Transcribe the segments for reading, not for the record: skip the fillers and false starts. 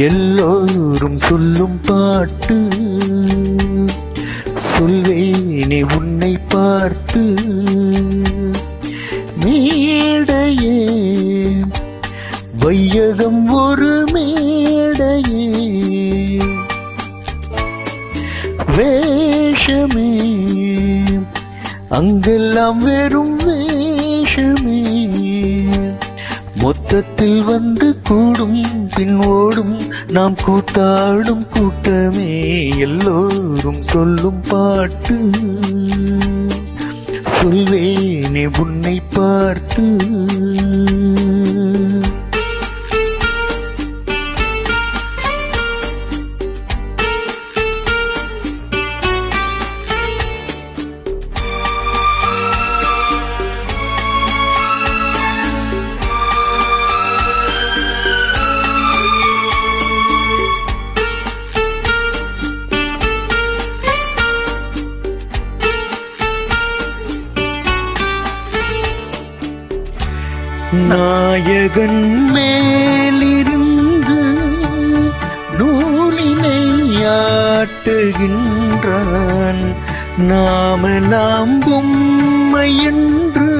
எல்லோரும் சொல்லும் பாட்டு, சொல்வேனே உன்னை பார்த்து. மேடையே வையகம் ஒரு மேடையே, வேஷமே அங்கெல்லாம் வெறும் வேஷமே. மொத்தத்தில் வந்து கூடும் பின் ஓடும் நாம் கூத்தாடும் கூட்டமே. எல்லோரும் சொல்லும் பாட்டு, சொல்வேனே உன்னை பார்த்து. நாயகன் மேலிருந்து நூலினை ஆட்டுகின்றான், நாமெல்லாம் பொம்மை என்று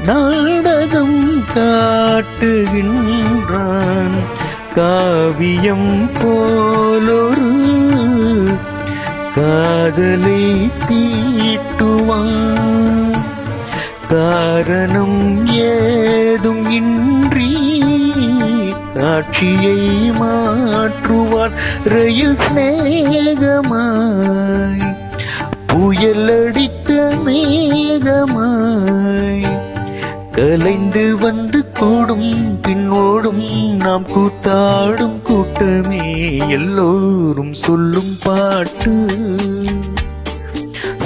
நாடகம் காட்டுகின்றான். காவியம் போலொரு காதலை தீட்டுவான், காரணம் ஏதும் இன்றி காட்சியை மாற்றுவார். ரயில் சிநேகமாய் புயல் அடித்த மேகமாய் கலைந்து வந்து கூடும் பின் ஓடும் நாம் கூத்தாடும் கூட்டமே. எல்லோரும் சொல்லும் பாட்டு,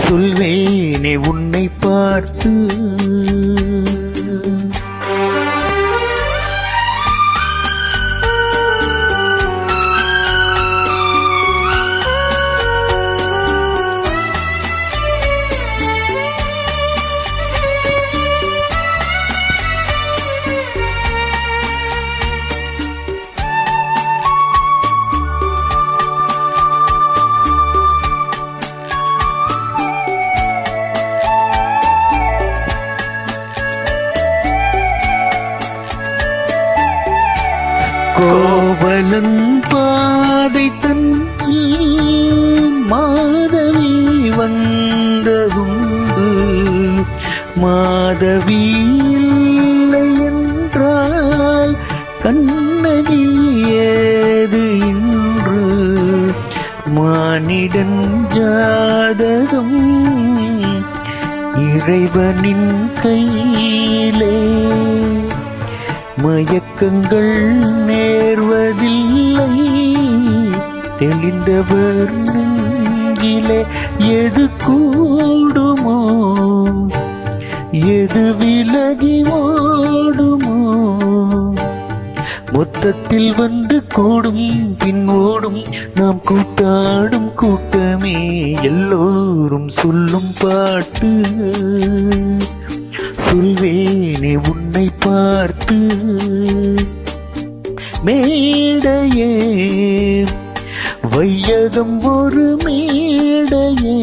சொல்வேனே உன்னை பார்த்து. கோவலன் பாதை தன்னில் மாதவி வந்ததுண்டு, மாதவி இல்லை என்றால் கண்ணகி ஏது இன்று. மானிடன் ஜாதகம் இறைவனின் கையிலே, மயக்கங்கள் நேர்வதில்லை தெளிந்தவர் நெஞ்சிலே. எது கூடுமோ எது விலகி ஓடுமோ, மொத்தத்தில் வந்து கூடும் பின் ஓடும் நாம் கூத்தாடும் கூட்டமே. எல்லோரும் சொல்லும் பாட்டு, சொல்வேனே உன்னை பார்த்து. மேடையே வையகம் ஒரு மேடையே,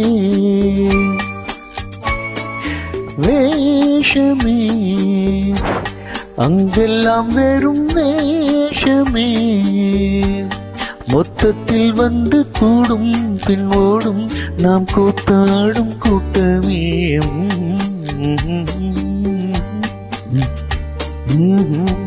வேஷமே அங்கெல்லாம் வெறும் வேஷமே. மொத்தத்தில் வந்து கூடும் பின் ஓடும் நாம் கூத்தாடும் கூட்டமே. Mm-hmm.